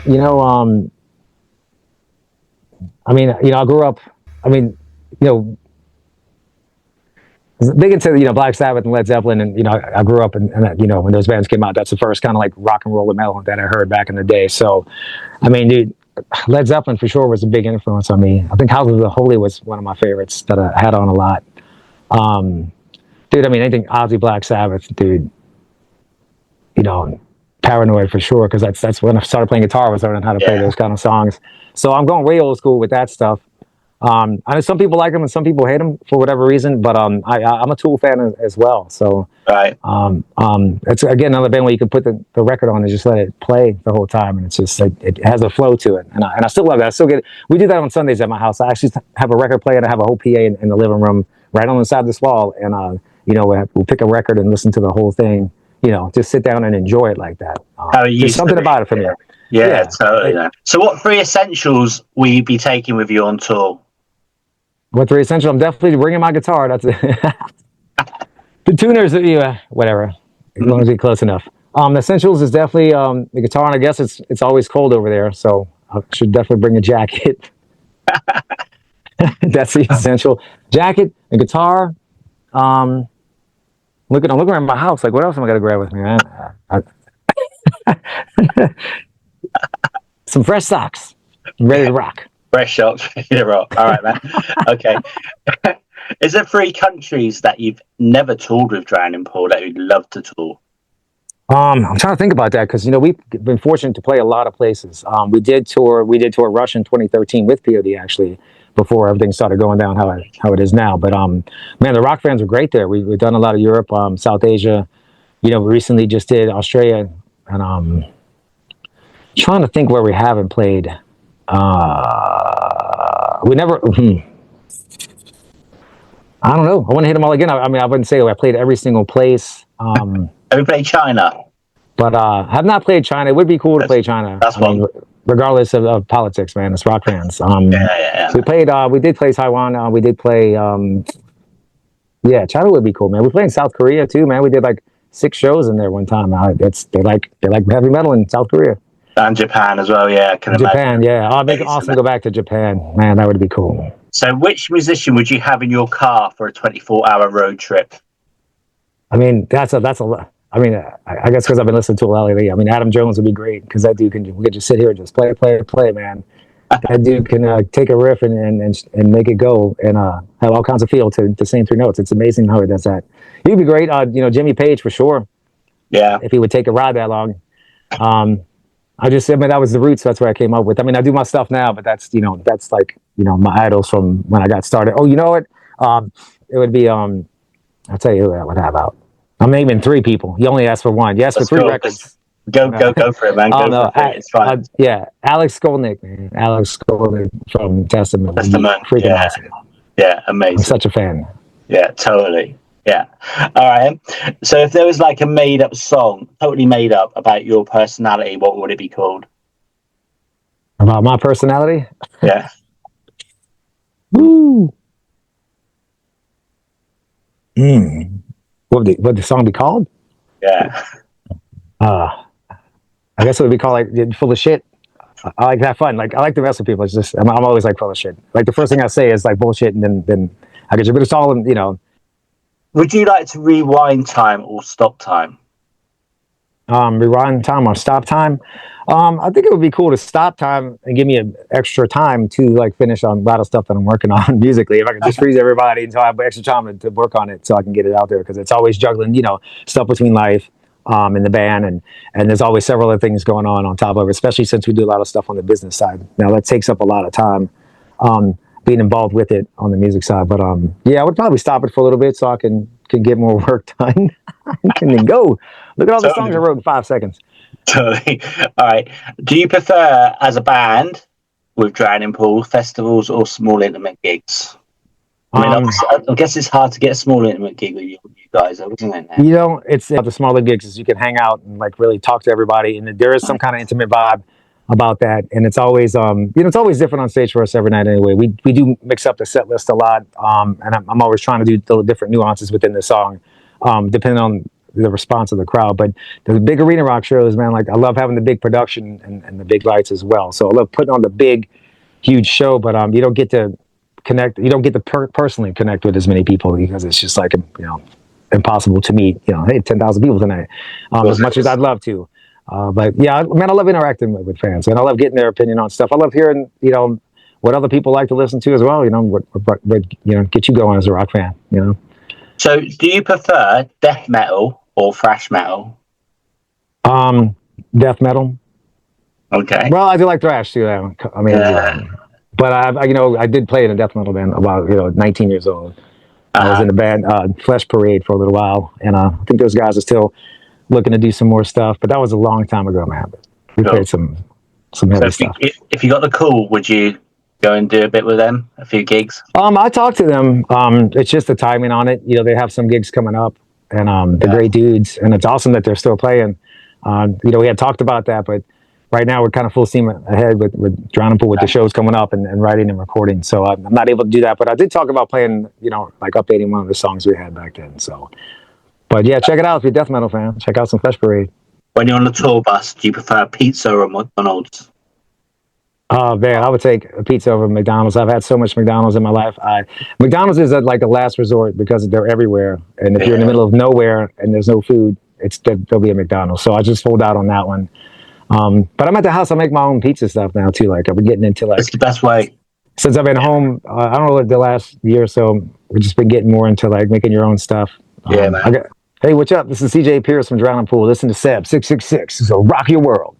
you know, I mean, I grew up. I mean, you know, big into Black Sabbath and Led Zeppelin, and I grew up and when those bands came out, that's the first kind of like rock and roll and metal that I heard back in the day. So, I mean, dude, Led Zeppelin for sure was a big influence on me. I think House of the Holy was one of my favorites that I had on a lot. Dude, I mean, anything Ozzy, Black Sabbath, dude, Paranoid for sure, because that's when I started playing guitar. I was learning how to play those kind of songs. So I'm going way old school with that stuff. I know some people like them and some people hate them for whatever reason, but I'm a Tool fan as well. So right, it's again another band where you can put the record on and just let it play the whole time, and it's just it has a flow to it, and I still love that. I still get it. We do that on Sundays at my house. I actually have a record player and I have a whole PA in the living room right on the side of this wall, and we'll pick a record and listen to the whole thing. Just sit down and enjoy it like that. There's something about it for me. Yeah, totally. So what 3 essentials will you be taking with you on tour? What 3 essentials? I'm definitely bringing my guitar. That's it. The tuners, whatever, as long as we get close enough. The essentials is definitely the guitar, and I guess it's always cold over there, so I should definitely bring a jacket. That's the essential. Jacket, a guitar. I'm looking around my house. Like, what else am I gonna grab with me, man? Some fresh socks. I'm ready to rock. Fresh socks, ready to rock. All right, man. Okay. Is there 3 countries that you've never toured with Drowning Pool that you'd love to tour? I'm trying to think about that because we've been fortunate to play a lot of places. We did tour Russia in 2013 with POD actually, before everything started going down how it is now. But man, the rock fans were great there. We've done a lot of Europe, South Asia. We recently just did Australia, and trying to think where we haven't played. We never. I don't know. I want to hit them all again. I mean, I wouldn't say I played every single place. Have you played China? But I have not played China. It would be cool to play China. That's fun. Regardless of politics, man. It's rock fans. So we played. We did play Taiwan. We did play. China would be cool, man. We played in South Korea too, man. We did like 6 shows in there one time. They like heavy metal in South Korea. And Japan as well, yeah. Japan, yeah. I'd make it awesome to go back to Japan. Man, that would be cool. So which musician would you have in your car for a 24-hour road trip? I mean, that's a lot. I mean, I guess because I've been listening to a lot lately. I mean, Adam Jones would be great because that dude we could just sit here and just play, man. That dude can take a riff and make it go and have all kinds of feel to the same 3 notes. It's amazing how he does that. He'd be great. Jimmy Page for sure. Yeah. If he would take a ride that long. I just said, that was the roots. That's where I came up with. I mean, I do my stuff now, but that's like, my idols from when I got started. Oh, you know what? It would be, I'll tell you who I would have out. I'm naming 3 people. You only asked for 1. You asked for 3 records. Go for it, man. It's fine. Alex Skolnick, man. Alex Skolnick from Testament. Freaking awesome. Yeah, amazing. I'm such a fan. Yeah, totally. Yeah. All right. So if there was like a made-up song, totally made up, about your personality, what would it be called? About my personality? Yeah. Woo. What would the song be called? Yeah. I guess it would be called like "Full of Shit." I like to have fun. Like I like to mess with people. It's just I'm always like full of shit. Like the first thing I say is like bullshit, and then I get you. But it's all Would you like to rewind time or stop time? Rewind time or stop time. I think it would be cool to stop time and give me an extra time to like finish on a lot of stuff that I'm working on musically. If I could just freeze everybody until I have extra time to work on it, so I can get it out there, because it's always juggling, stuff between life, and the band, and there's always several other things going on top of it. Especially since we do a lot of stuff on the business side. Now that takes up a lot of time, being involved with it on the music side. But I would probably stop it for a little bit so I can get more work done, and then go. Look at all the songs I wrote in 5 seconds. Totally. All right. Do you prefer, as a band with Drowning Pool, festivals or small intimate gigs? I guess it's hard to get a small intimate gig with you guys, isn't it? It's the smaller gigs is you can hang out and like really talk to everybody, and there is some kind of intimate vibe about that. And it's always, it's always different on stage for us every night anyway. We do mix up the set list a lot, and I'm always trying to do the different nuances within the song, depending on the response of the crowd. But the big arena rock shows, man, like I love having the big production and the big lights as well. So I love putting on the big, huge show, but you don't get to connect. You don't get to personally connect with as many people because it's just like, impossible to meet, hey, 10,000 people tonight, as much as I'd love to. But yeah, man, I love interacting with fans, and I love getting their opinion on stuff. I love hearing, what other people like to listen to as well. What get you going as a rock fan. So, do you prefer death metal or thrash metal? Death metal. Okay. Well, I do like thrash too. I mean, but I did play in a death metal band about 19 years old. I was in the band Flesh Parade for a little while, and I think those guys are still looking to do some more stuff. But that was a long time ago, man. We played some heavy stuff. If you got the call, would you go and do a bit with them, a few gigs? I talked to them. It's just the timing on it. They have some gigs coming up, and they're great dudes, and it's awesome that they're still playing. We had talked about that, but right now we're kind of full steam ahead with Drowning Pool with the shows coming up and writing and recording. So I'm not able to do that, but I did talk about playing, like updating one of the songs we had back then. So, but yeah, check it out if you're a death metal fan. Check out some Flesh Parade. When you're on the tour bus, do you prefer pizza or McDonald's? Oh man, I would take a pizza over McDonald's. I've had so much McDonald's in my life. McDonald's is like a last resort because they're everywhere. And if you're in the middle of nowhere and there's no food, there'll be a McDonald's. So I just hold out on that one. But I'm at the house. I make my own pizza stuff now too. Like I've been getting into It's the best way. Since I've been home. I don't know, the last year or so, we've just been getting more into like making your own stuff. Yeah, man. Hey, what's up? This is CJ Pierce from Drowning Pool. Listen to Seb 666. So rock your world.